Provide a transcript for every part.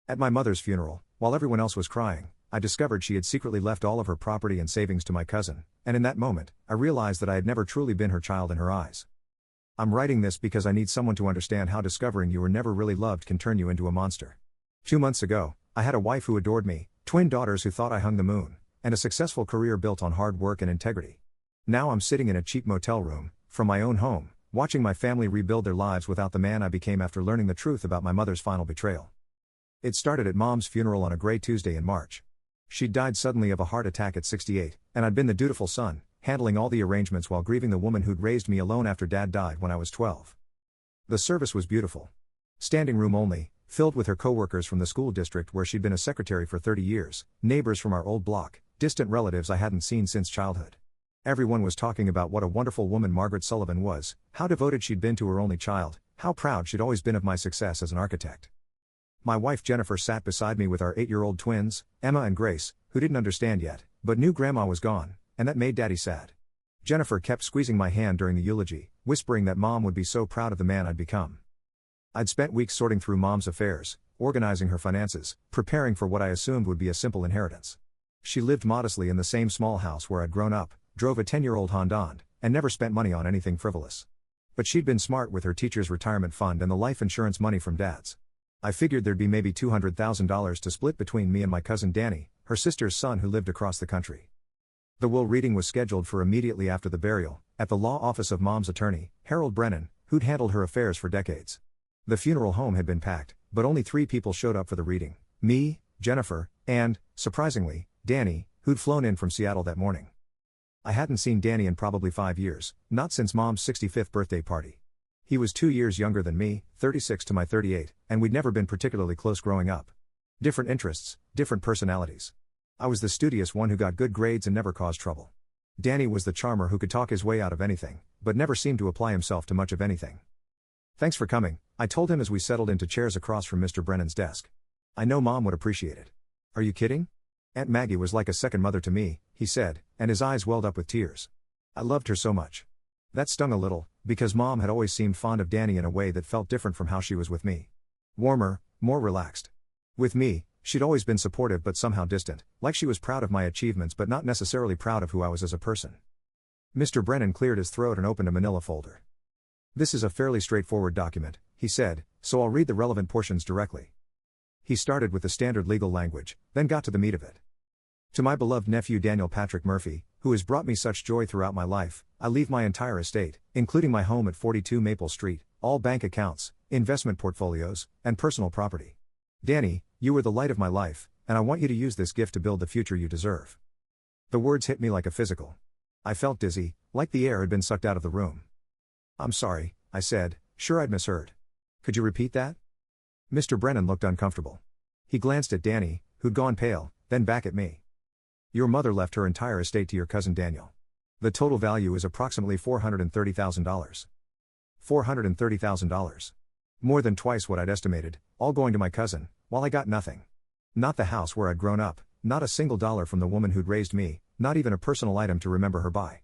At my mother's funeral, while everyone else was crying, I discovered she had secretly left all of her property and savings to my cousin, and in that moment, I realized that I had never truly been her child in her eyes. I'm writing this because I need someone to understand how discovering you were never really loved can turn you into a monster. 2 months ago, I had a wife who adored me, twin daughters who thought I hung the moon, and a successful career built on hard work and integrity. Now I'm sitting in a cheap motel room, from my own home, watching my family rebuild their lives without the man I became after learning the truth about my mother's final betrayal. It started at Mom's funeral on a gray Tuesday in March. She'd died suddenly of a heart attack at 68, and I'd been the dutiful son, handling all the arrangements while grieving the woman who'd raised me alone after Dad died when I was 12. The service was beautiful. Standing room only, filled with her co-workers from the school district where she'd been a secretary for 30 years, neighbors from our old block, distant relatives I hadn't seen since childhood. Everyone was talking about what a wonderful woman Margaret Sullivan was, how devoted she'd been to her only child, how proud she'd always been of my success as an architect. My wife Jennifer sat beside me with our 8-year-old twins, Emma and Grace, who didn't understand yet, but knew Grandma was gone, and that made Daddy sad. Jennifer kept squeezing my hand during the eulogy, whispering that Mom would be so proud of the man I'd become. I'd spent weeks sorting through Mom's affairs, organizing her finances, preparing for what I assumed would be a simple inheritance. She lived modestly in the same small house where I'd grown up, drove a 10-year-old Honda, and never spent money on anything frivolous. But she'd been smart with her teacher's retirement fund and the life insurance money from Dad's. I figured there'd be maybe $200,000 to split between me and my cousin Danny, her sister's son who lived across the country. The will reading was scheduled for immediately after the burial, at the law office of Mom's attorney, Harold Brennan, who'd handled her affairs for decades. The funeral home had been packed, but only 3 people showed up for the reading: me, Jennifer, and, surprisingly, Danny, who'd flown in from Seattle that morning. I hadn't seen Danny in probably 5 years, not since Mom's 65th birthday party. He was 2 years younger than me, 36 to my 38, and we'd never been particularly close growing up. Different interests, different personalities. I was the studious one who got good grades and never caused trouble. Danny was the charmer who could talk his way out of anything, but never seemed to apply himself to much of anything. "Thanks for coming," I told him as we settled into chairs across from Mr. Brennan's desk. "I know Mom would appreciate it." "Are you kidding? Aunt Maggie was like a second mother to me," he said, and his eyes welled up with tears. "I loved her so much." That stung a little, because Mom had always seemed fond of Danny in a way that felt different from how she was with me. Warmer, more relaxed. With me, she'd always been supportive but somehow distant, like she was proud of my achievements but not necessarily proud of who I was as a person. Mr. Brennan cleared his throat and opened a manila folder. "This is a fairly straightforward document," he said, "so I'll read the relevant portions directly." He started with the standard legal language, then got to the meat of it. "To my beloved nephew Daniel Patrick Murphy, who has brought me such joy throughout my life, I leave my entire estate, including my home at 42 Maple Street, all bank accounts, investment portfolios, and personal property. Danny, you were the light of my life, and I want you to use this gift to build the future you deserve." The words hit me like a physical. I felt dizzy, like the air had been sucked out of the room. "I'm sorry," I said, sure I'd misheard. "Could you repeat that?" Mr. Brennan looked uncomfortable. He glanced at Danny, who'd gone pale, then back at me. "Your mother left her entire estate to your cousin Daniel. The total value is approximately $430,000. $430,000. More than twice what I'd estimated, all going to my cousin, while I got nothing. Not the house where I'd grown up, not a single dollar from the woman who'd raised me, not even a personal item to remember her by."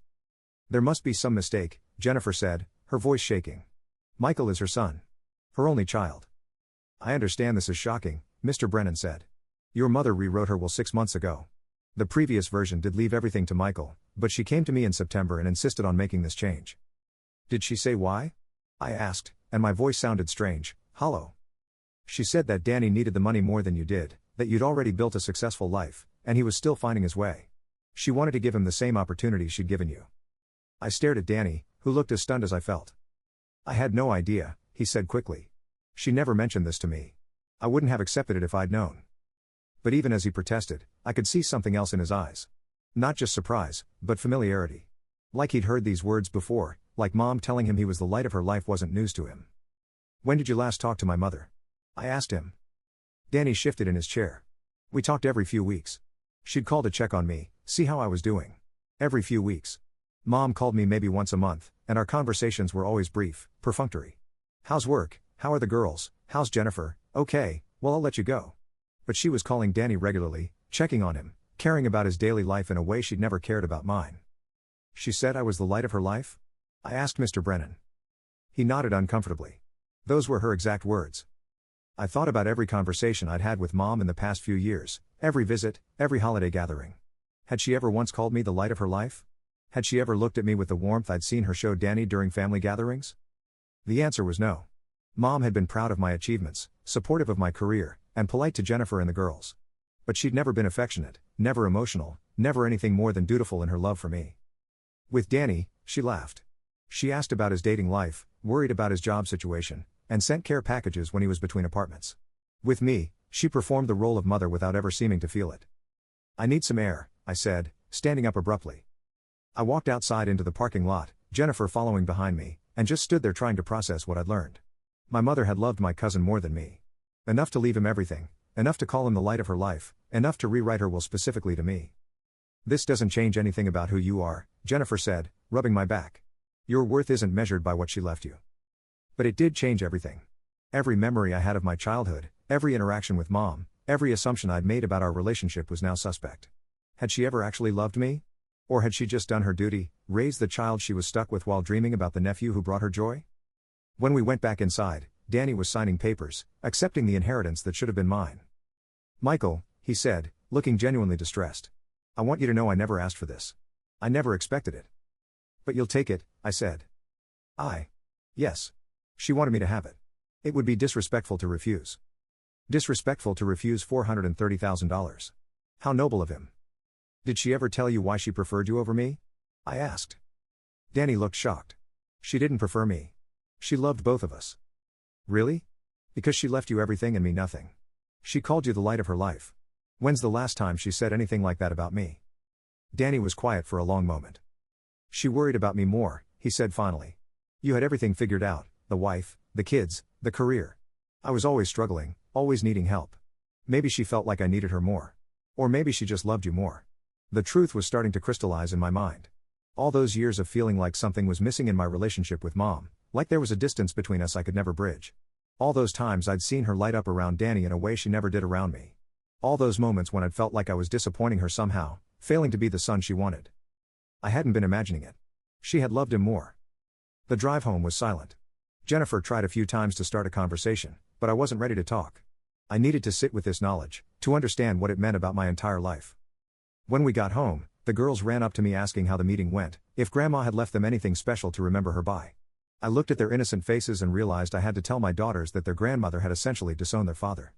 "There must be some mistake," Jennifer said, her voice shaking. "Michael is her son. Her only child." "I understand this is shocking," Mr. Brennan said. "Your mother rewrote her will 6 months ago. The previous version did leave everything to Michael, but she came to me in September and insisted on making this change." "Did she say why?" I asked, and my voice sounded strange, hollow. "She said that Danny needed the money more than you did, that you'd already built a successful life, and he was still finding his way. She wanted to give him the same opportunities she'd given you." I stared at Danny, who looked as stunned as I felt. "I had no idea," he said quickly. "She never mentioned this to me. I wouldn't have accepted it if I'd known." But even as he protested, I could see something else in his eyes. Not just surprise, but familiarity. Like he'd heard these words before, like Mom telling him he was the light of her life wasn't news to him. "When did you last talk to my mother?" I asked him. Danny shifted in his chair. "We talked every few weeks. She'd call to check on me, see how I was doing. Every few weeks. Mom called me maybe once a month, and our conversations were always brief, perfunctory. 'How's work? How are the girls? How's Jennifer? Okay, well I'll let you go.' But she was calling Danny regularly, checking on him, caring about his daily life in a way she'd never cared about mine." "She said I was the light of her life?" I asked Mr. Brennan. He nodded uncomfortably. "Those were her exact words." I thought about every conversation I'd had with Mom in the past few years, every visit, every holiday gathering. Had she ever once called me the light of her life? Had she ever looked at me with the warmth I'd seen her show Danny during family gatherings? The answer was no. Mom had been proud of my achievements, supportive of my career, and polite to Jennifer and the girls. But she'd never been affectionate, never emotional, never anything more than dutiful in her love for me. With Danny, she laughed. She asked about his dating life, worried about his job situation, and sent care packages when he was between apartments. With me, she performed the role of mother without ever seeming to feel it. "I need some air," I said, standing up abruptly. I walked outside into the parking lot, Jennifer following behind me, and just stood there trying to process what I'd learned. My mother had loved my cousin more than me. Enough to leave him everything, enough to call him the light of her life, enough to rewrite her will specifically to me. "This doesn't change anything about who you are," Jennifer said, rubbing my back. "Your worth isn't measured by what she left you." But it did change everything. Every memory I had of my childhood, every interaction with Mom, every assumption I'd made about our relationship was now suspect. Had she ever actually loved me? Or had she just done her duty, raised the child she was stuck with while dreaming about the nephew who brought her joy? When we went back inside, Danny was signing papers, accepting the inheritance that should have been mine. "Michael," he said, looking genuinely distressed. "I want you to know I never asked for this. I never expected it." "But you'll take it," I said. Yes. She wanted me to have it. It would be disrespectful to refuse. Disrespectful to refuse $430,000. How noble of him. "Did she ever tell you why she preferred you over me?" I asked. Danny looked shocked. "She didn't prefer me. She loved both of us." "Really? Because she left you everything and me nothing. She called you the light of her life. When's the last time she said anything like that about me?" Danny was quiet for a long moment. "She worried about me more," he said finally. "You had everything figured out, the wife, the kids, the career. I was always struggling, always needing help. Maybe she felt like I needed her more. Or maybe she just loved you more." The truth was starting to crystallize in my mind. All those years of feeling like something was missing in my relationship with Mom, like there was a distance between us I could never bridge. All those times I'd seen her light up around Danny in a way she never did around me. All those moments when I'd felt like I was disappointing her somehow, failing to be the son she wanted. I hadn't been imagining it. She had loved him more. The drive home was silent. Jennifer tried a few times to start a conversation, but I wasn't ready to talk. I needed to sit with this knowledge, to understand what it meant about my entire life. When we got home, the girls ran up to me asking how the meeting went, if Grandma had left them anything special to remember her by. I looked at their innocent faces and realized I had to tell my daughters that their grandmother had essentially disowned their father.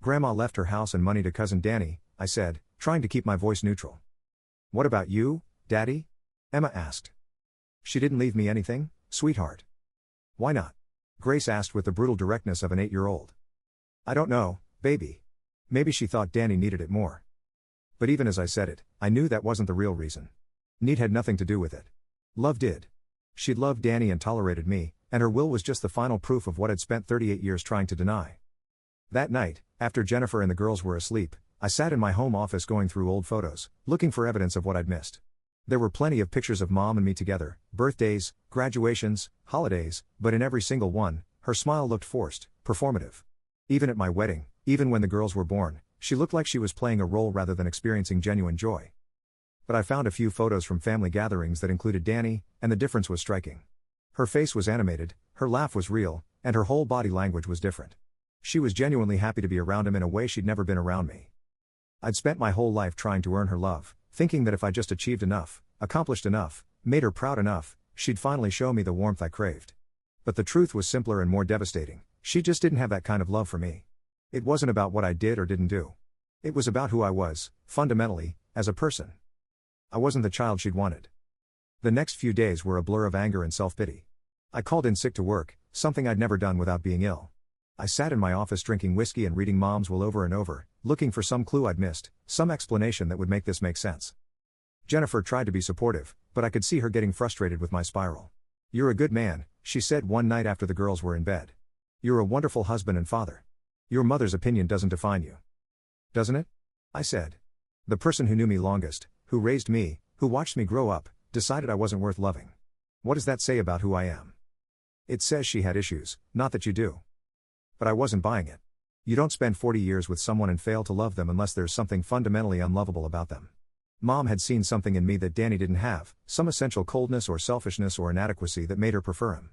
"Grandma left her house and money to cousin Danny," I said, trying to keep my voice neutral. "What about you, Daddy?" Emma asked. "She didn't leave me anything, sweetheart." "Why not?" Grace asked with the brutal directness of an 8-year-old. "I don't know, baby. Maybe she thought Danny needed it more." But even as I said it, I knew that wasn't the real reason. Need had nothing to do with it. Love did. She'd loved Danny and tolerated me, and her will was just the final proof of what I'd spent 38 years trying to deny. That night, after Jennifer and the girls were asleep, I sat in my home office going through old photos, looking for evidence of what I'd missed. There were plenty of pictures of Mom and me together, birthdays, graduations, holidays, but in every single one, her smile looked forced, performative. Even at my wedding, even when the girls were born, she looked like she was playing a role rather than experiencing genuine joy. But I found a few photos from family gatherings that included Danny, and the difference was striking. Her face was animated, her laugh was real, and her whole body language was different. She was genuinely happy to be around him in a way she'd never been around me. I'd spent my whole life trying to earn her love, thinking that if I just achieved enough, accomplished enough, made her proud enough, she'd finally show me the warmth I craved. But the truth was simpler and more devastating. She just didn't have that kind of love for me. It wasn't about what I did or didn't do. It was about who I was, fundamentally, as a person. I wasn't the child she'd wanted. The next few days were a blur of anger and self-pity. I called in sick to work, something I'd never done without being ill. I sat in my office drinking whiskey and reading Mom's will over and over, looking for some clue I'd missed, some explanation that would make this make sense. Jennifer tried to be supportive, but I could see her getting frustrated with my spiral. "You're a good man," she said one night after the girls were in bed. "You're a wonderful husband and father. Your mother's opinion doesn't define you." "Doesn't it?" I said. "The person who knew me longest, who raised me, who watched me grow up, decided I wasn't worth loving. What does that say about who I am?" "It says she had issues, not that you do." But I wasn't buying it. You don't spend 40 years with someone and fail to love them unless there's something fundamentally unlovable about them. Mom had seen something in me that Danny didn't have, some essential coldness or selfishness or inadequacy that made her prefer him.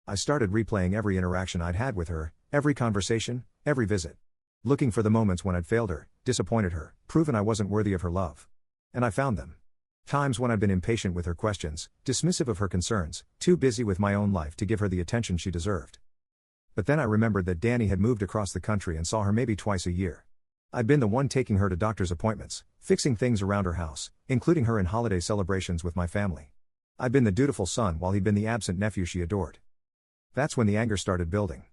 I started replaying every interaction I'd had with her, every conversation, every visit. Looking for the moments when I'd failed her, disappointed her, proven I wasn't worthy of her love. And I found them. Times when I'd been impatient with her questions, dismissive of her concerns, too busy with my own life to give her the attention she deserved. But then I remembered that Danny had moved across the country and saw her maybe twice a year. I'd been the one taking her to doctor's appointments, fixing things around her house, including her in holiday celebrations with my family. I'd been the dutiful son while he'd been the absent nephew she adored. That's when the anger started building.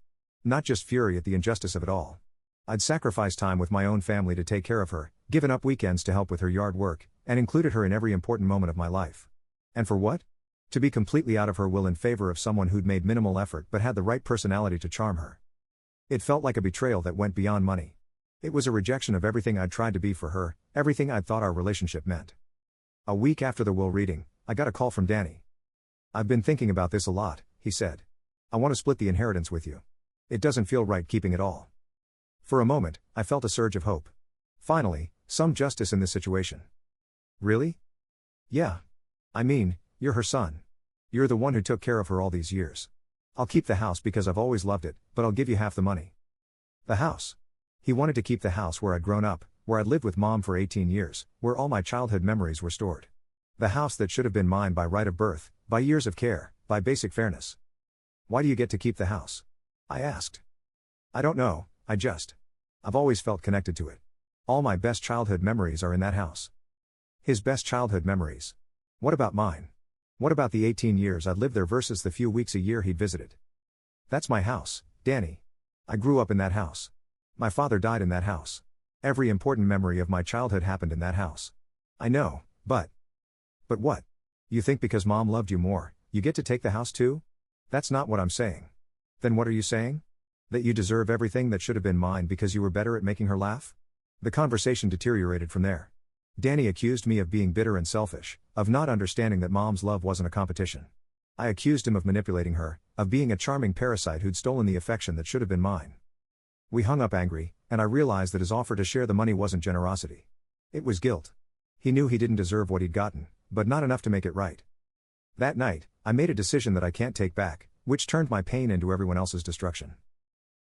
Not just fury at the injustice of it all. I'd sacrificed time with my own family to take care of her, given up weekends to help with her yard work, and included her in every important moment of my life. And for what? To be completely out of her will in favor of someone who'd made minimal effort but had the right personality to charm her. It felt like a betrayal that went beyond money. It was a rejection of everything I'd tried to be for her, everything I'd thought our relationship meant. A week after the will reading, I got a call from Danny. "I've been thinking about this a lot," he said. "I want to split the inheritance with you. It doesn't feel right keeping it all." For a moment, I felt a surge of hope. Finally, some justice in this situation. "Really?" "Yeah. I mean, you're her son. You're the one who took care of her all these years. I'll keep the house because I've always loved it, but I'll give you half the money." The house. He wanted to keep the house where I'd grown up, where I'd lived with Mom for 18 years, where all my childhood memories were stored. The house that should have been mine by right of birth, by years of care, by basic fairness. "Why do you get to keep the house?" I asked. "I don't know, I've always felt connected to it. All my best childhood memories are in that house." His best childhood memories. What about mine? What about the 18 years I'd lived there versus the few weeks a year he'd visited? "That's my house, Danny. I grew up in that house. My father died in that house. Every important memory of my childhood happened in that house." "I know, but..." "But what? You think because Mom loved you more, you get to take the house too?" "That's not what I'm saying." "Then what are you saying? That you deserve everything that should have been mine because you were better at making her laugh?" The conversation deteriorated from there. Danny accused me of being bitter and selfish, of not understanding that Mom's love wasn't a competition. I accused him of manipulating her, of being a charming parasite who'd stolen the affection that should have been mine. We hung up angry, and I realized that his offer to share the money wasn't generosity. It was guilt. He knew he didn't deserve what he'd gotten, but not enough to make it right. That night, I made a decision that I can't take back, which turned my pain into everyone else's destruction.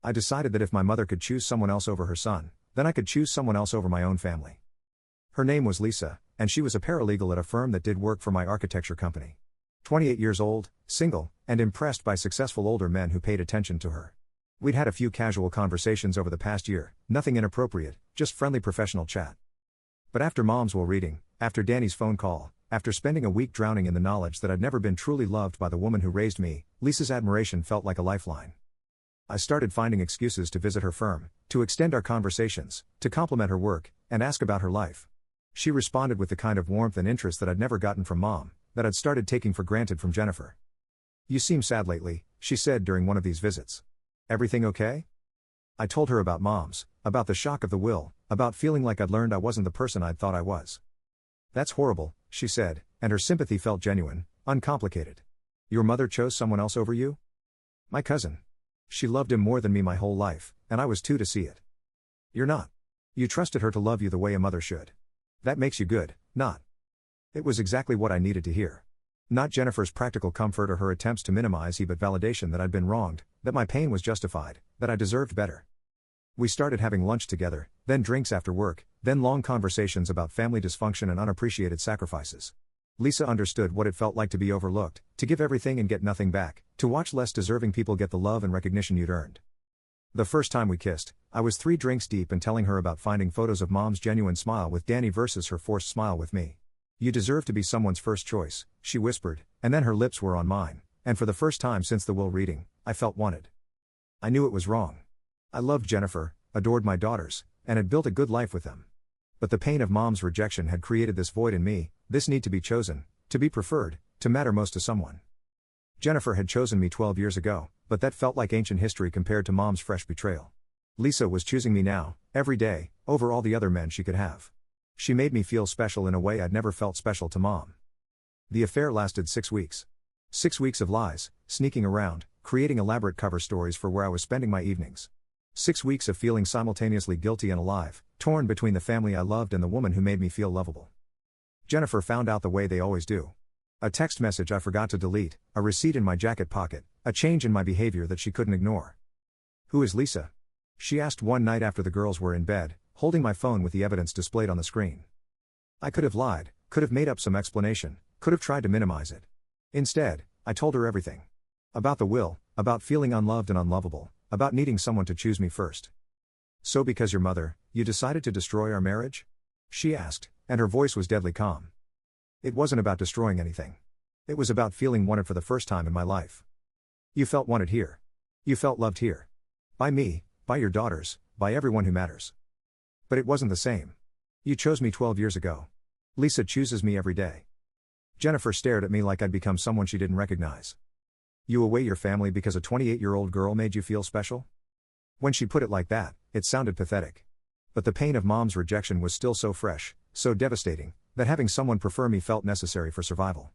I decided that if my mother could choose someone else over her son, then I could choose someone else over my own family. Her name was Lisa, and she was a paralegal at a firm that did work for my architecture company. 28 years old, single, and impressed by successful older men who paid attention to her. We'd had a few casual conversations over the past year, nothing inappropriate, just friendly professional chat. But after Mom's will reading, after Danny's phone call, after spending a week drowning in the knowledge that I'd never been truly loved by the woman who raised me, Lisa's admiration felt like a lifeline. I started finding excuses to visit her firm, to extend our conversations, to compliment her work, and ask about her life. She responded with the kind of warmth and interest that I'd never gotten from Mom, that I'd started taking for granted from Jennifer. "You seem sad lately," she said during one of these visits. "Everything okay?" I told her about Mom's, about the shock of the will, about feeling like I'd learned I wasn't the person I'd thought I was. "That's horrible," she said, and her sympathy felt genuine, uncomplicated. "Your mother chose someone else over you?" "My cousin. She loved him more than me my whole life, and I was too to see it." "You're not. You trusted her to love you the way a mother should. That makes you good, not..." It was exactly what I needed to hear. Not Jennifer's practical comfort or her attempts to minimize but validation that I'd been wronged, that my pain was justified, that I deserved better. We started having lunch together, then drinks after work, then long conversations about family dysfunction and unappreciated sacrifices. Lisa understood what it felt like to be overlooked, to give everything and get nothing back, to watch less deserving people get the love and recognition you'd earned. The first time we kissed, I was 3 drinks deep and telling her about finding photos of Mom's genuine smile with Danny versus her forced smile with me. "You deserve to be someone's first choice," she whispered, and then her lips were on mine, and for the first time since the will reading, I felt wanted. I knew it was wrong. I loved Jennifer, adored my daughters, and had built a good life with them. But the pain of Mom's rejection had created this void in me, this need to be chosen, to be preferred, to matter most to someone. Jennifer had chosen me 12 years ago, but that felt like ancient history compared to Mom's fresh betrayal. Lisa was choosing me now, every day, over all the other men she could have. She made me feel special in a way I'd never felt special to Mom. The affair lasted 6 weeks. 6 weeks of lies, sneaking around, creating elaborate cover stories for where I was spending my evenings. 6 weeks of feeling simultaneously guilty and alive, torn between the family I loved and the woman who made me feel lovable. Jennifer found out the way they always do. A text message I forgot to delete, a receipt in my jacket pocket, a change in my behavior that she couldn't ignore. "Who is Lisa?" she asked one night after the girls were in bed, holding my phone with the evidence displayed on the screen. I could have lied, could have made up some explanation, could have tried to minimize it. Instead, I told her everything. About the will, about feeling unloved and unlovable, about needing someone to choose me first. "So because your mother, you decided to destroy our marriage?" she asked, and her voice was deadly calm. "It wasn't about destroying anything. It was about feeling wanted for the first time in my life. You felt wanted here. You felt loved here. By me, by your daughters, by everyone who matters. But it wasn't the same. You chose me 12 years ago. Lisa chooses me every day." Jennifer stared at me like I'd become someone she didn't recognize. "You away your family because a 28-year-old girl made you feel special?" When she put it like that, it sounded pathetic. But the pain of Mom's rejection was still so fresh, so devastating, that having someone prefer me felt necessary for survival.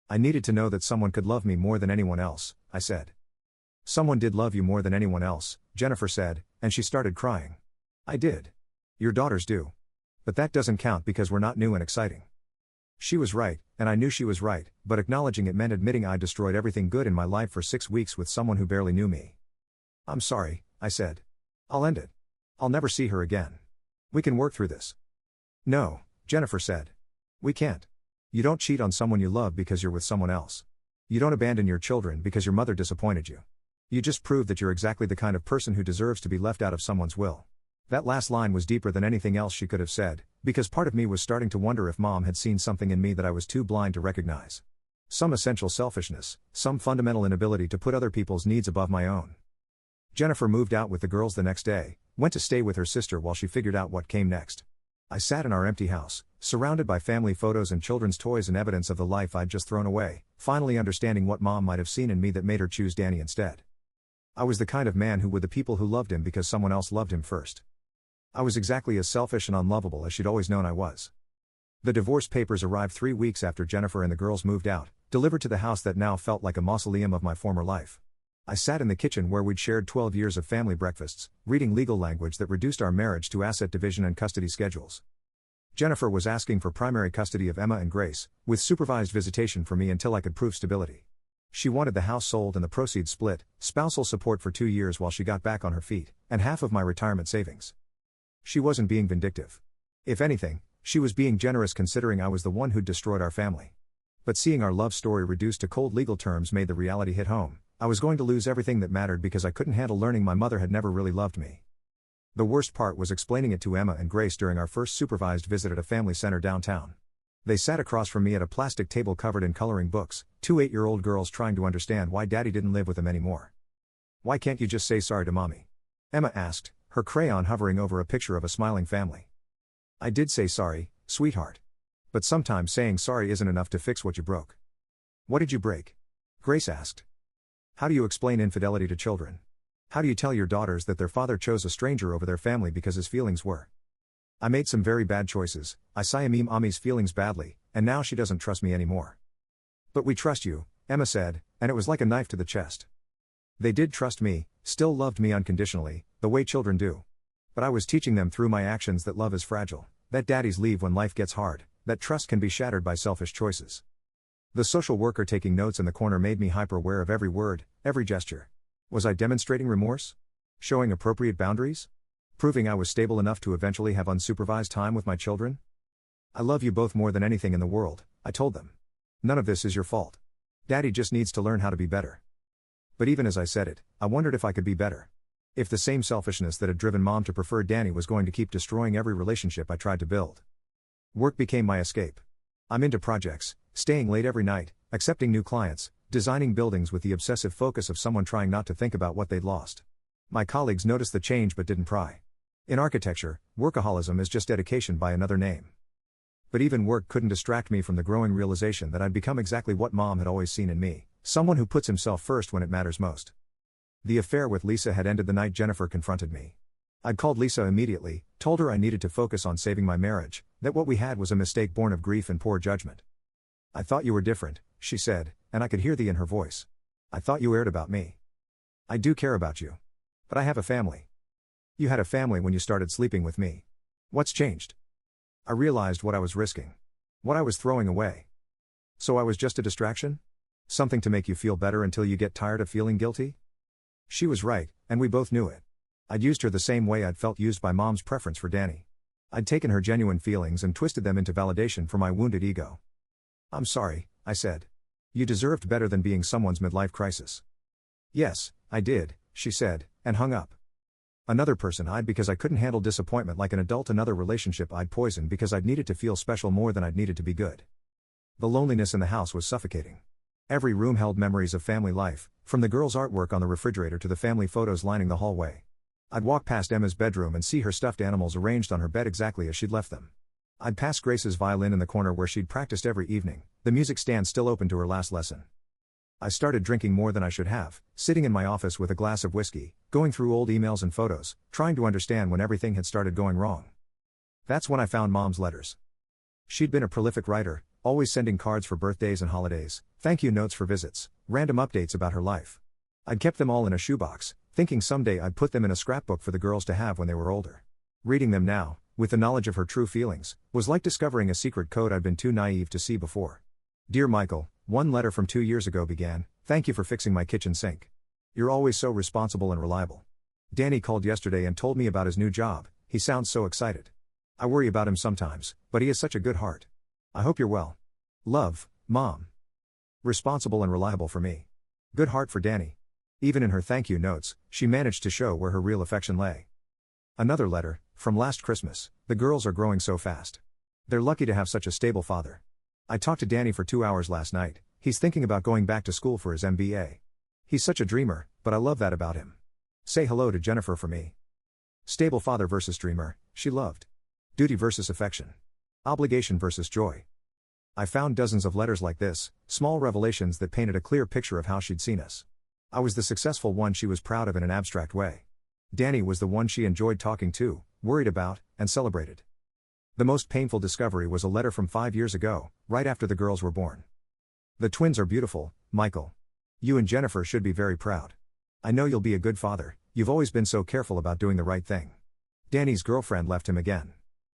"I needed to know that someone could love me more than anyone else," I said. "Someone did love you more than anyone else," Jennifer said, and she started crying. "I did. Your daughters do. But that doesn't count because we're not new and exciting." She was right, and I knew she was right, but acknowledging it meant admitting I'd destroyed everything good in my life for 6 weeks with someone who barely knew me. "I'm sorry," I said. "I'll end it. I'll never see her again. We can work through this." "No," Jennifer said. "We can't. You don't cheat on someone you love because you're with someone else. You don't abandon your children because your mother disappointed you. You just prove that you're exactly the kind of person who deserves to be left out of someone's will." That last line was deeper than anything else she could have said, because part of me was starting to wonder if Mom had seen something in me that I was too blind to recognize. Some essential selfishness, some fundamental inability to put other people's needs above my own. Jennifer moved out with the girls the next day, went to stay with her sister while she figured out what came next. I sat in our empty house, surrounded by family photos and children's toys and evidence of the life I'd just thrown away, finally understanding what Mom might have seen in me that made her choose Danny instead. I was the kind of man who would the people who loved him because someone else loved him first. I was exactly as selfish and unlovable as she'd always known I was. The divorce papers arrived 3 weeks after Jennifer and the girls moved out, delivered to the house that now felt like a mausoleum of my former life. I sat in the kitchen where we'd shared 12 years of family breakfasts, reading legal language that reduced our marriage to asset division and custody schedules. Jennifer was asking for primary custody of Emma and Grace, with supervised visitation for me until I could prove stability. She wanted the house sold and the proceeds split, spousal support for 2 years while she got back on her feet, and half of my retirement savings. She wasn't being vindictive. If anything, she was being generous considering I was the one who'd destroyed our family. But seeing our love story reduced to cold legal terms made the reality hit home. I was going to lose everything that mattered because I couldn't handle learning my mother had never really loved me. The worst part was explaining it to Emma and Grace during our first supervised visit at a family center downtown. They sat across from me at a plastic table covered in coloring books, 2 8-year-old girls trying to understand why Daddy didn't live with them anymore. "Why can't you just say sorry to Mommy?" Emma asked, her crayon hovering over a picture of a smiling family. "I did say sorry, sweetheart. But sometimes saying sorry isn't enough to fix what you broke." "What did you break?" Grace asked. "How do you explain infidelity to children? How do you tell your daughters that their father chose a stranger over their family because his feelings were? I made some very bad choices, I Siameme Ami's feelings badly, and now she doesn't trust me anymore." "But we trust you," Emma said, and it was like a knife to the chest. They did trust me, still loved me unconditionally, the way children do. But I was teaching them through my actions that love is fragile, that daddies leave when life gets hard, that trust can be shattered by selfish choices. The social worker taking notes in the corner made me hyper-aware of every word, every gesture. Was I demonstrating remorse? Showing appropriate boundaries? Proving I was stable enough to eventually have unsupervised time with my children? "I love you both more than anything in the world," I told them. "None of this is your fault. Daddy just needs to learn how to be better." But even as I said it, I wondered if I could be better. If the same selfishness that had driven Mom to prefer Danny was going to keep destroying every relationship I tried to build. Work became my escape. I'm into projects, staying late every night, accepting new clients, designing buildings with the obsessive focus of someone trying not to think about what they'd lost. My colleagues noticed the change but didn't pry. In architecture, workaholism is just dedication by another name. But even work couldn't distract me from the growing realization that I'd become exactly what Mom had always seen in me, someone who puts himself first when it matters most. The affair with Lisa had ended the night Jennifer confronted me. I'd called Lisa immediately, told her I needed to focus on saving my marriage, that what we had was a mistake born of grief and poor judgment. "I thought you were different," she said, and I could hear the in her voice. "I thought you cared about me." "I do care about you. But I have a family." "You had a family when you started sleeping with me. What's changed?" I realized what I was risking. What I was throwing away. "So I was just a distraction? Something to make you feel better until you get tired of feeling guilty?" She was right, and we both knew it. I'd used her the same way I'd felt used by Mom's preference for Danny. I'd taken her genuine feelings and twisted them into validation for my wounded ego. "I'm sorry," I said. "You deserved better than being someone's midlife crisis." "Yes, I did," she said, and hung up. Another person I'd because I couldn't handle disappointment like an adult. Another relationship I'd poisoned because I'd needed to feel special more than I'd needed to be good. The loneliness in the house was suffocating. Every room held memories of family life, from the girl's artwork on the refrigerator to the family photos lining the hallway. I'd walk past Emma's bedroom and see her stuffed animals arranged on her bed exactly as she'd left them. I'd pass Grace's violin in the corner where she'd practiced every evening, the music stand still open to her last lesson. I started drinking more than I should have, sitting in my office with a glass of whiskey, going through old emails and photos, trying to understand when everything had started going wrong. That's when I found Mom's letters. She'd been a prolific writer, always sending cards for birthdays and holidays, thank you notes for visits, random updates about her life. I'd kept them all in a shoebox, thinking someday I'd put them in a scrapbook for the girls to have when they were older. Reading them now, with the knowledge of her true feelings, was like discovering a secret code I'd been too naive to see before. "Dear Michael, one letter from 2 years ago began, thank you for fixing my kitchen sink. You're always so responsible and reliable. Danny called yesterday and told me about his new job, he sounds so excited. I worry about him sometimes, but he has such a good heart. I hope you're well. Love, Mom." Responsible and reliable for me. Good heart for Danny. Even in her thank you notes, she managed to show where her real affection lay. Another letter, from last Christmas, the girls are growing so fast. They're lucky to have such a stable father. I talked to Danny for 2 hours last night, he's thinking about going back to school for his MBA. He's such a dreamer, but I love that about him. Say hello to Jennifer for me. Stable father versus dreamer, she loved. Duty versus affection. Obligation versus joy. I found dozens of letters like this, small revelations that painted a clear picture of how she'd seen us. I was the successful one she was proud of in an abstract way. Danny was the one she enjoyed talking to, worried about, and celebrated. The most painful discovery was a letter from 5 years ago, right after the girls were born. "The twins are beautiful, Michael. You and Jennifer should be very proud. I know you'll be a good father, you've always been so careful about doing the right thing. Danny's girlfriend left him again.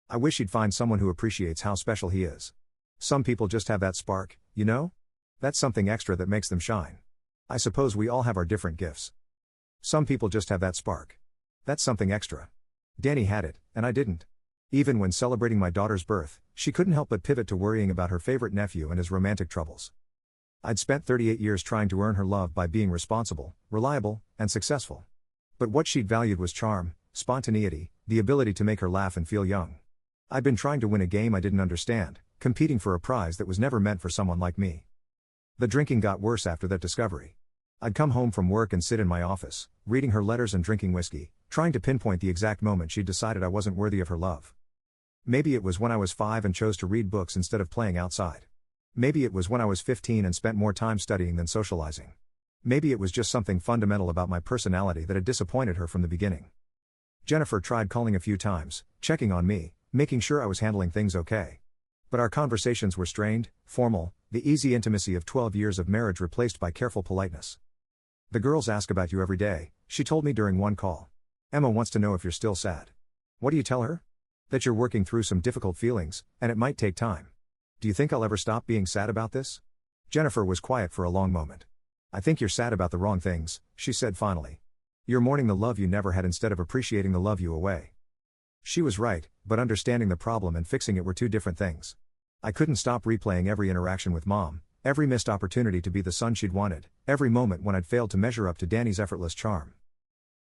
I wish he'd find someone who appreciates how special he is. Some people just have that spark, you know? That's something extra that makes them shine. I suppose we all have our different gifts. Some people just have that spark. That's something extra. Danny had it, and I didn't. Even when celebrating my daughter's birth, she couldn't help but pivot to worrying about her favorite nephew and his romantic troubles. I'd spent 38 years trying to earn her love by being responsible, reliable, and successful. But what she'd valued was charm, spontaneity, the ability to make her laugh and feel young. I'd been trying to win a game I didn't understand, competing for a prize that was never meant for someone like me. The drinking got worse after that discovery. I'd come home from work and sit in my office, reading her letters and drinking whiskey, trying to pinpoint the exact moment she'd decided I wasn't worthy of her love. Maybe it was when I was 5 and chose to read books instead of playing outside. Maybe it was when I was 15 and spent more time studying than socializing. Maybe it was just something fundamental about my personality that had disappointed her from the beginning. Jennifer tried calling a few times, checking on me, making sure I was handling things okay. But our conversations were strained, formal, the easy intimacy of 12 years of marriage replaced by careful politeness. "The girls ask about you every day," she told me during one call. "Emma wants to know if you're still sad." "What do you tell her?" "That you're working through some difficult feelings, and it might take time." "Do you think I'll ever stop being sad about this?" Jennifer was quiet for a long moment. "I think you're sad about the wrong things," she said finally. "You're mourning the love you never had instead of appreciating the love you away." She was right, but understanding the problem and fixing it were two different things. I couldn't stop replaying every interaction with Mom, every missed opportunity to be the son she'd wanted, every moment when I'd failed to measure up to Danny's effortless charm.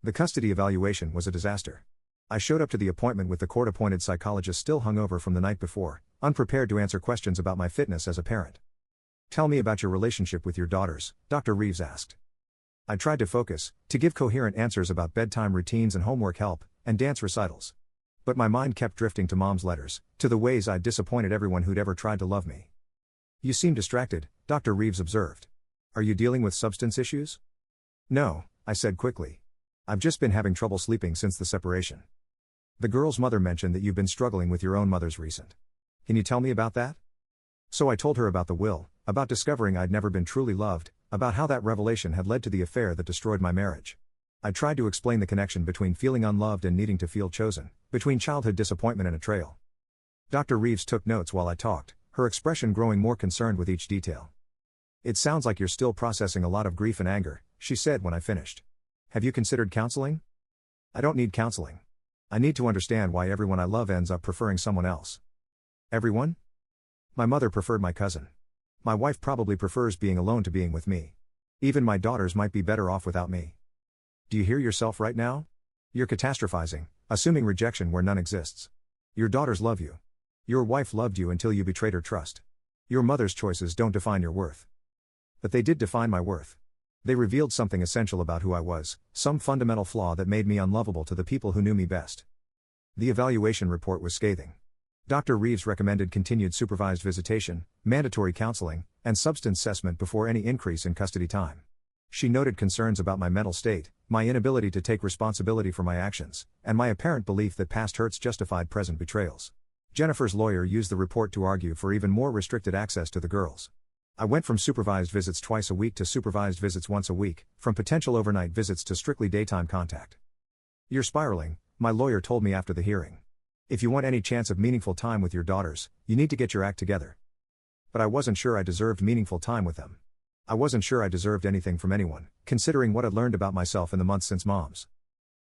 The custody evaluation was a disaster. I showed up to the appointment with the court-appointed psychologist still hungover from the night before, unprepared to answer questions about my fitness as a parent. "Tell me about your relationship with your daughters," Dr. Reeves asked. I tried to focus, to give coherent answers about bedtime routines and homework help, and dance recitals. But my mind kept drifting to Mom's letters, to the ways I'd disappointed everyone who'd ever tried to love me. "You seem distracted," Dr. Reeves observed. "Are you dealing with substance issues?" "No," I said quickly. "I've just been having trouble sleeping since the separation." "The girl's mother mentioned that you've been struggling with your own mother's recent. Can you tell me about that?" So I told her about the will, about discovering I'd never been truly loved, about how that revelation had led to the affair that destroyed my marriage. I tried to explain the connection between feeling unloved and needing to feel chosen, between childhood disappointment and betrayal. Dr. Reeves took notes while I talked, her expression growing more concerned with each detail. "It sounds like you're still processing a lot of grief and anger," she said when I finished. Have you considered counseling? I don't need counseling. I need to understand why everyone I love ends up preferring someone else. Everyone? My mother preferred my cousin. My wife probably prefers being alone to being with me. Even my daughters might be better off without me. Do you hear yourself right now? You're catastrophizing, assuming rejection where none exists. Your daughters love you. Your wife loved you until you betrayed her trust. Your mother's choices don't define your worth. But they did define my worth. They revealed something essential about who I was, some fundamental flaw that made me unlovable to the people who knew me best. The evaluation report was scathing. Dr. Reeves recommended continued supervised visitation, mandatory counseling, and substance assessment before any increase in custody time. She noted concerns about my mental state, my inability to take responsibility for my actions, and my apparent belief that past hurts justified present betrayals. Jennifer's lawyer used the report to argue for even more restricted access to the girls. I went from supervised visits twice a week to supervised visits once a week, from potential overnight visits to strictly daytime contact. You're spiraling, my lawyer told me after the hearing. If you want any chance of meaningful time with your daughters, you need to get your act together. But I wasn't sure I deserved meaningful time with them. I wasn't sure I deserved anything from anyone, considering what I'd learned about myself in the months since Mom's.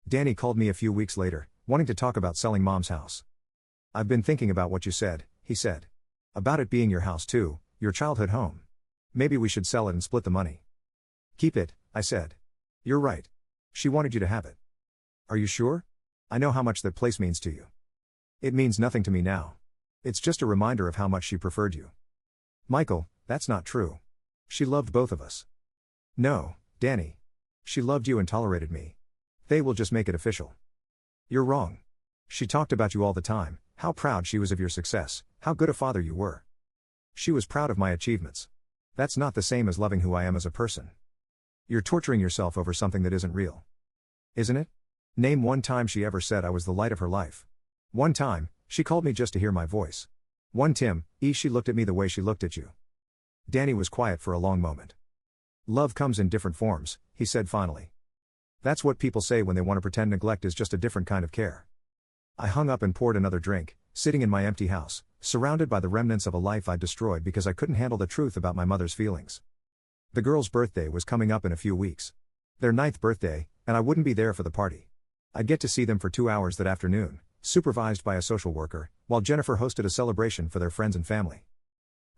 Danny called me a few weeks later, wanting to talk about selling Mom's house. I've been thinking about what you said, he said. About it being your house too, your childhood home. Maybe we should sell it and split the money. Keep it, I said. You're right. She wanted you to have it. Are you sure? I know how much that place means to you. It means nothing to me now. It's just a reminder of how much she preferred you. Michael, that's not true. She loved both of us. No, Danny. She loved you and tolerated me. They will just make it official. You're wrong. She talked about you all the time, how proud she was of your success, how good a father you were. She was proud of my achievements. That's not the same as loving who I am as a person. You're torturing yourself over something that isn't real. Isn't it? Name one time she ever said I was the light of her life. One time, she called me just to hear my voice. One time, she looked at me the way she looked at you. Danny was quiet for a long moment. Love comes in different forms, he said finally. That's what people say when they want to pretend neglect is just a different kind of care. I hung up and poured another drink, sitting in my empty house, surrounded by the remnants of a life I'd destroyed because I couldn't handle the truth about my mother's feelings. The girl's birthday was coming up in a few weeks. Their 9th birthday, and I wouldn't be there for the party. I'd get to see them for 2 hours that afternoon, supervised by a social worker, while Jennifer hosted a celebration for their friends and family.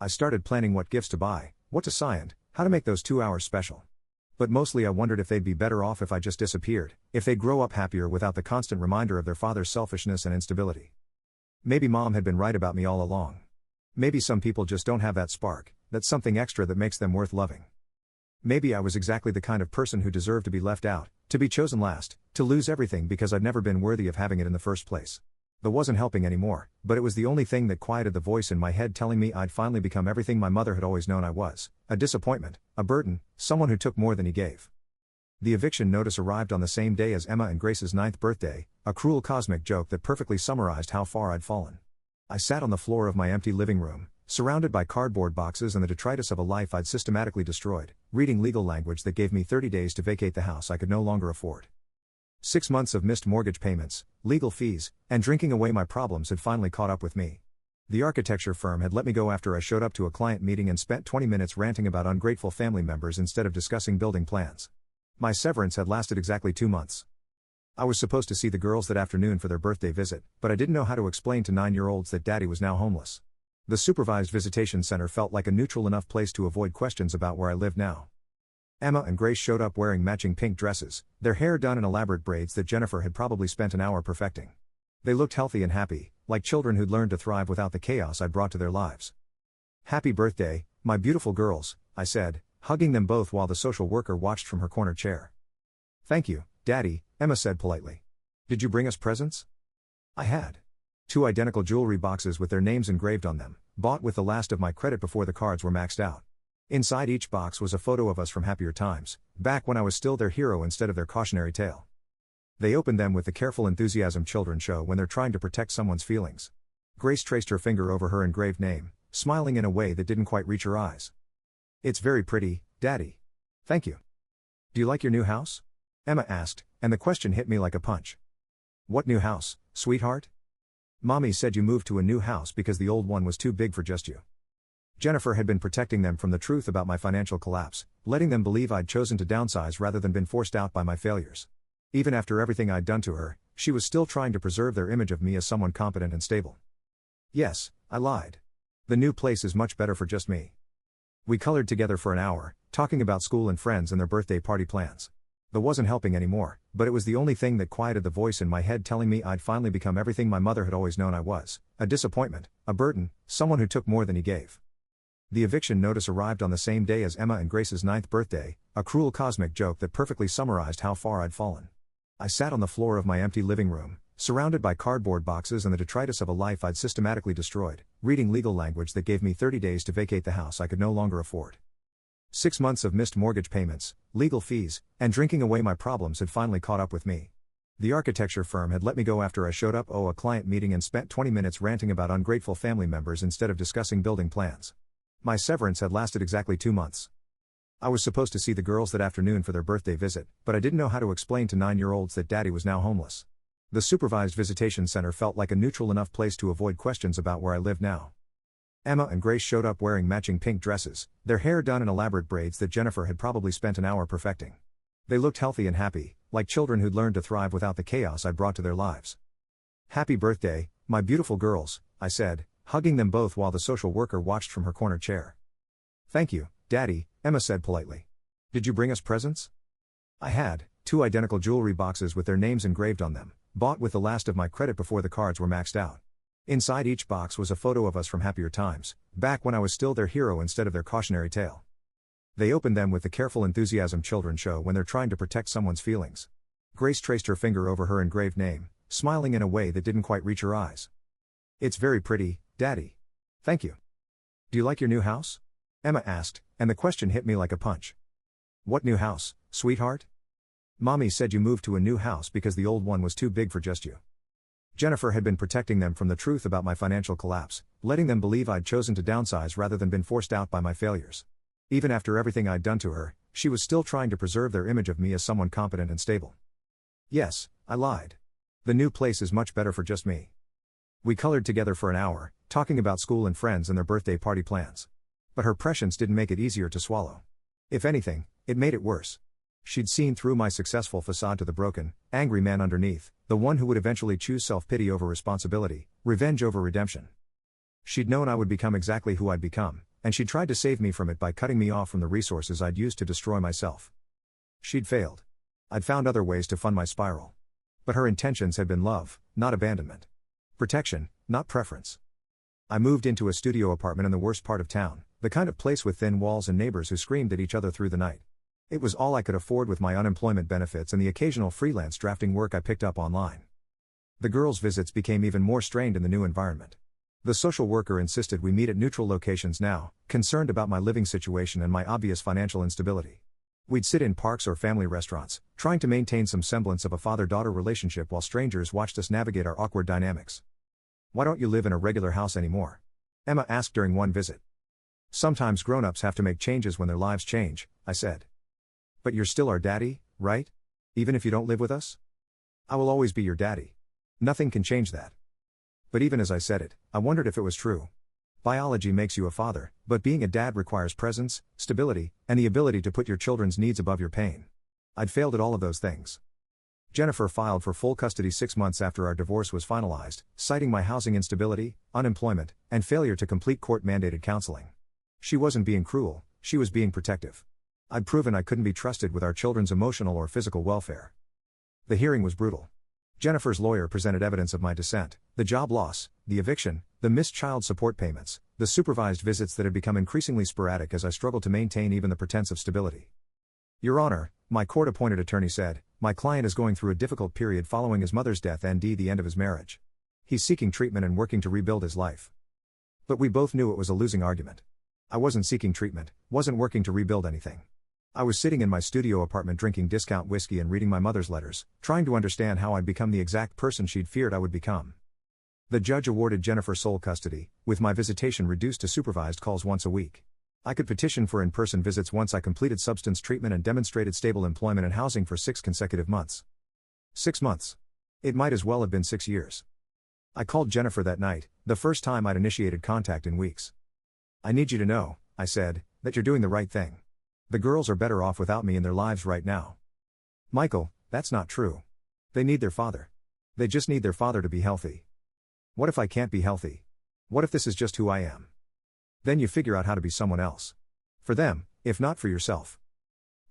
I started planning what gifts to buy, what to sign, and how to make those 2 hours special. But mostly I wondered if they'd be better off if I just disappeared, if they'd grow up happier without the constant reminder of their father's selfishness and instability. Maybe Mom had been right about me all along. Maybe some people just don't have that spark, that something extra that makes them worth loving. Maybe I was exactly the kind of person who deserved to be left out, to be chosen last, to lose everything because I'd never been worthy of having it in the first place. That wasn't helping anymore, but it was the only thing that quieted the voice in my head telling me I'd finally become everything my mother had always known I was, a disappointment, a burden, someone who took more than he gave. The eviction notice arrived on the same day as Emma and Grace's 9th birthday, a cruel cosmic joke that perfectly summarized how far I'd fallen. I sat on the floor of my empty living room, surrounded by cardboard boxes and the detritus of a life I'd systematically destroyed, reading legal language that gave me 30 days to vacate the house I could no longer afford. 6 months of missed mortgage payments, legal fees, and drinking away my problems had finally caught up with me. The architecture firm had let me go after I showed up to a client meeting and spent 20 minutes ranting about ungrateful family members instead of discussing building plans. My severance had lasted exactly 2 months. I was supposed to see the girls that afternoon for their birthday visit, but I didn't know how to explain to 9-year-olds that Daddy was now homeless. The supervised visitation center felt like a neutral enough place to avoid questions about where I lived now. Emma and Grace showed up wearing matching pink dresses, their hair done in elaborate braids that Jennifer had probably spent an hour perfecting. They looked healthy and happy, like children who'd learned to thrive without the chaos I'd brought to their lives. Happy birthday, my beautiful girls, I said, hugging them both while the social worker watched from her corner chair. Thank you, Daddy, Emma said politely. Did you bring us presents? I had. 2 identical jewelry boxes with their names engraved on them, bought with the last of my credit before the cards were maxed out. Inside each box was a photo of us from happier times, back when I was still their hero instead of their cautionary tale. They opened them with the careful enthusiasm children show when they're trying to protect someone's feelings. Grace traced her finger over her engraved name, smiling in a way that didn't quite reach her eyes. It's very pretty, Daddy. Thank you. Do you like your new house? Emma asked, and the question hit me like a punch. What new house, sweetheart? Mommy said you moved to a new house because the old one was too big for just you. Jennifer had been protecting them from the truth about my financial collapse, letting them believe I'd chosen to downsize rather than been forced out by my failures. Even after everything I'd done to her, she was still trying to preserve their image of me as someone competent and stable. Yes, I lied. The new place is much better for just me. We colored together for an hour, talking about school and friends and their birthday party plans. That wasn't helping anymore, but it was the only thing that quieted the voice in my head telling me I'd finally become everything my mother had always known I was: a disappointment, a burden, someone who took more than he gave. The eviction notice arrived on the same day as Emma and Grace's 9th birthday, a cruel cosmic joke that perfectly summarized how far I'd fallen. I sat on the floor of my empty living room, surrounded by cardboard boxes and the detritus of a life I'd systematically destroyed, reading legal language that gave me 30 days to vacate the house I could no longer afford. 6 months of missed mortgage payments, legal fees, and drinking away my problems had finally caught up with me. The architecture firm had let me go after I showed up a client meeting and spent 20 minutes ranting about ungrateful family members instead of discussing building plans. My severance had lasted exactly 2 months. I was supposed to see the girls that afternoon for their birthday visit, but I didn't know how to explain to 9-year-olds that Daddy was now homeless. The supervised visitation center felt like a neutral enough place to avoid questions about where I lived now. Emma and Grace showed up wearing matching pink dresses, their hair done in elaborate braids that Jennifer had probably spent an hour perfecting. They looked healthy and happy, like children who'd learned to thrive without the chaos I'd brought to their lives. "Happy birthday, my beautiful girls," I said, hugging them both while the social worker watched from her corner chair. "Thank you, Daddy," Emma said politely. "Did you bring us presents?" I had 2 identical jewelry boxes with their names engraved on them, bought with the last of my credit before the cards were maxed out. Inside each box was a photo of us from happier times, back when I was still their hero instead of their cautionary tale. They opened them with the careful enthusiasm children show when they're trying to protect someone's feelings. Grace traced her finger over her engraved name, smiling in a way that didn't quite reach her eyes. "It's very pretty, Daddy." "Thank you." "Do you like your new house?" Emma asked, and the question hit me like a punch. "What new house, sweetheart?" "Mommy said you moved to a new house because the old one was too big for just you." Jennifer had been protecting them from the truth about my financial collapse, letting them believe I'd chosen to downsize rather than been forced out by my failures. Even after everything I'd done to her, she was still trying to preserve their image of me as someone competent and stable. Yes, I lied. The new place is much better for just me. We colored together for an hour, talking about school and friends and their birthday party plans. But her prescience didn't make it easier to swallow. If anything, it made it worse. She'd seen through my successful facade to the broken, angry man underneath, the one who would eventually choose self-pity over responsibility, revenge over redemption. She'd known I would become exactly who I'd become, and she'd tried to save me from it by cutting me off from the resources I'd used to destroy myself. She'd failed. I'd found other ways to fund my spiral. But her intentions had been love, not abandonment. Protection, not preference. I moved into a studio apartment in the worst part of town, the kind of place with thin walls and neighbors who screamed at each other through the night. It was all I could afford with my unemployment benefits and the occasional freelance drafting work I picked up online. The girls' visits became even more strained in the new environment. The social worker insisted we meet at neutral locations now, concerned about my living situation and my obvious financial instability. We'd sit in parks or family restaurants, trying to maintain some semblance of a father-daughter relationship while strangers watched us navigate our awkward dynamics. "Why don't you live in a regular house anymore?" Emma asked during one visit. "Sometimes grown-ups have to make changes when their lives change," I said. "But you're still our daddy, right? Even if you don't live with us?" "I will always be your daddy. Nothing can change that." But even as I said it, I wondered if it was true. Biology makes you a father, but being a dad requires presence, stability, and the ability to put your children's needs above your pain. I'd failed at all of those things. Jennifer filed for full custody 6 months after our divorce was finalized, citing my housing instability, unemployment, and failure to complete court-mandated counseling. She wasn't being cruel, she was being protective. I'd proven I couldn't be trusted with our children's emotional or physical welfare. The hearing was brutal. Jennifer's lawyer presented evidence of my dissent: the job loss, the eviction, the missed child support payments, the supervised visits that had become increasingly sporadic as I struggled to maintain even the pretense of stability. "Your Honor," my court-appointed attorney said, "my client is going through a difficult period following his mother's death and the end of his marriage. He's seeking treatment and working to rebuild his life." But we both knew it was a losing argument. I wasn't seeking treatment, wasn't working to rebuild anything. I was sitting in my studio apartment drinking discount whiskey and reading my mother's letters, trying to understand how I'd become the exact person she'd feared I would become. The judge awarded Jennifer sole custody, with my visitation reduced to supervised calls once a week. I could petition for in-person visits once I completed substance treatment and demonstrated stable employment and housing for 6 consecutive months. 6 months. It might as well have been 6 years. I called Jennifer that night, the first time I'd initiated contact in weeks. "I need you to know," I said, "that you're doing the right thing. The girls are better off without me in their lives right now. Michael, that's not true. They need their father. They just need their father to be healthy. What if I can't be healthy? What if this is just who I am? Then you figure out how to be someone else. For them, if not for yourself.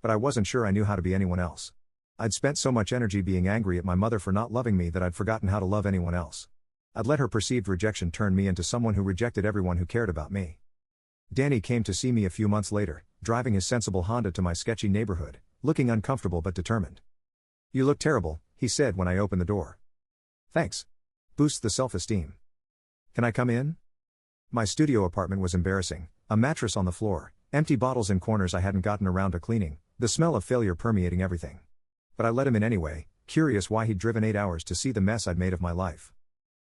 But I wasn't sure I knew how to be anyone else. I'd spent so much energy being angry at my mother for not loving me that I'd forgotten how to love anyone else. I'd let her perceived rejection turn me into someone who rejected everyone who cared about me. Danny came to see me a few months later, driving his sensible Honda to my sketchy neighborhood, looking uncomfortable but determined. "You look terrible," he said when I opened the door. "Thanks. Boosts the self-esteem. Can I come in?" My studio apartment was embarrassing, a mattress on the floor, empty bottles in corners I hadn't gotten around to cleaning, the smell of failure permeating everything. But I let him in anyway, curious why he'd driven 8 hours to see the mess I'd made of my life.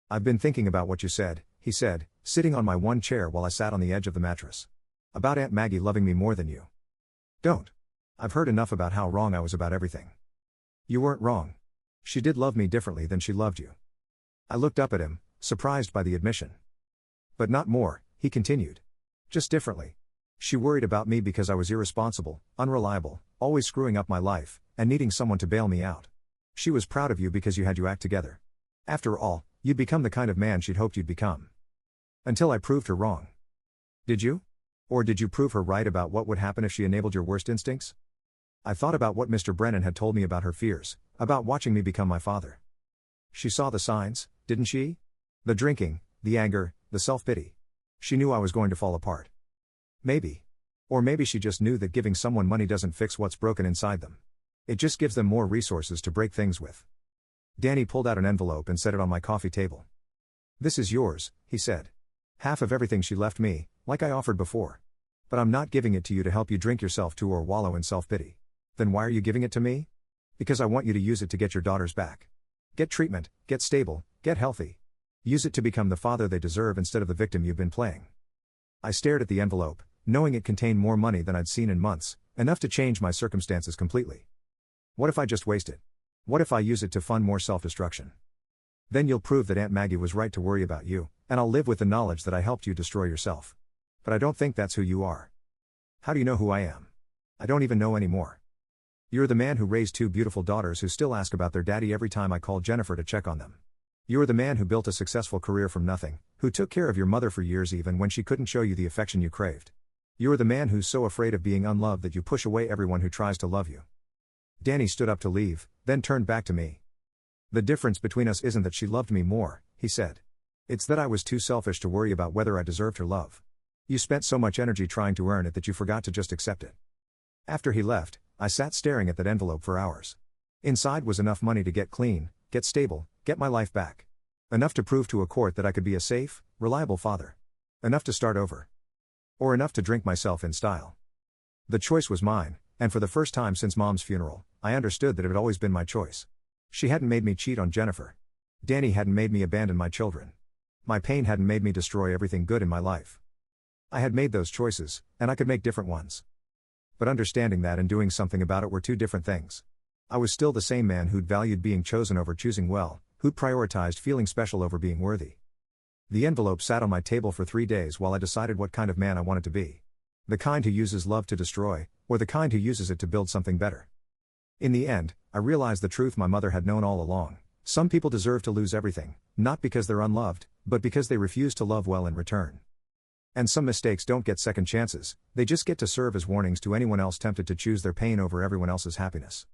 "I've been thinking about what you said," he said, sitting on my one chair while I sat on the edge of the mattress. "About Aunt Maggie loving me more than you. Don't. I've heard enough about how wrong I was about everything. You weren't wrong. She did love me differently than she loved you." I looked up at him, surprised by the admission. "But not more," he continued. "Just differently. She worried about me because I was irresponsible, unreliable, always screwing up my life, and needing someone to bail me out. She was proud of you because you had your act together. After all, you'd become the kind of man she'd hoped you'd become. Until I proved her wrong. Did you? Or did you prove her right about what would happen if she enabled your worst instincts?" I thought about what Mr. Brennan had told me about her fears, about watching me become my father. She saw the signs, didn't she? The drinking, the anger, the self-pity. She knew I was going to fall apart. Maybe. Or maybe she just knew that giving someone money doesn't fix what's broken inside them. It just gives them more resources to break things with. Danny pulled out an envelope and set it on my coffee table. "This is yours," he said. "Half of everything she left me, like I offered before. But I'm not giving it to you to help you drink yourself to or wallow in self-pity. Then why are you giving it to me? Because I want you to use it to get your daughters back. Get treatment, get stable, get healthy. Use it to become the father they deserve instead of the victim you've been playing." I stared at the envelope, knowing it contained more money than I'd seen in months, enough to change my circumstances completely. What if I just waste it? What if I use it to fund more self-destruction? Then you'll prove that Aunt Maggie was right to worry about you, and I'll live with the knowledge that I helped you destroy yourself. But I don't think that's who you are. How do you know who I am? I don't even know anymore. You're the man who raised 2 beautiful daughters who still ask about their daddy every time I call Jennifer to check on them. You're the man who built a successful career from nothing, who took care of your mother for years even when she couldn't show you the affection you craved. You're the man who's so afraid of being unloved that you push away everyone who tries to love you. Danny stood up to leave, then turned back to me. "The difference between us isn't that she loved me more," he said. "It's that I was too selfish to worry about whether I deserved her love. You spent so much energy trying to earn it that you forgot to just accept it." After he left, I sat staring at that envelope for hours. Inside was enough money to get clean, get stable, get my life back. Enough to prove to a court that I could be a safe, reliable father. Enough to start over. Or enough to drink myself in style. The choice was mine, and for the first time since Mom's funeral, I understood that it had always been my choice. She hadn't made me cheat on Jennifer. Danny hadn't made me abandon my children. My pain hadn't made me destroy everything good in my life. I had made those choices, and I could make different ones. But understanding that and doing something about it were 2 different things. I was still the same man who'd valued being chosen over choosing well, who'd prioritized feeling special over being worthy. The envelope sat on my table for 3 days while I decided what kind of man I wanted to be. The kind who uses love to destroy, or the kind who uses it to build something better. In the end, I realized the truth my mother had known all along. Some people deserve to lose everything, not because they're unloved, but because they refuse to love well in return. And some mistakes don't get second chances, they just get to serve as warnings to anyone else tempted to choose their pain over everyone else's happiness.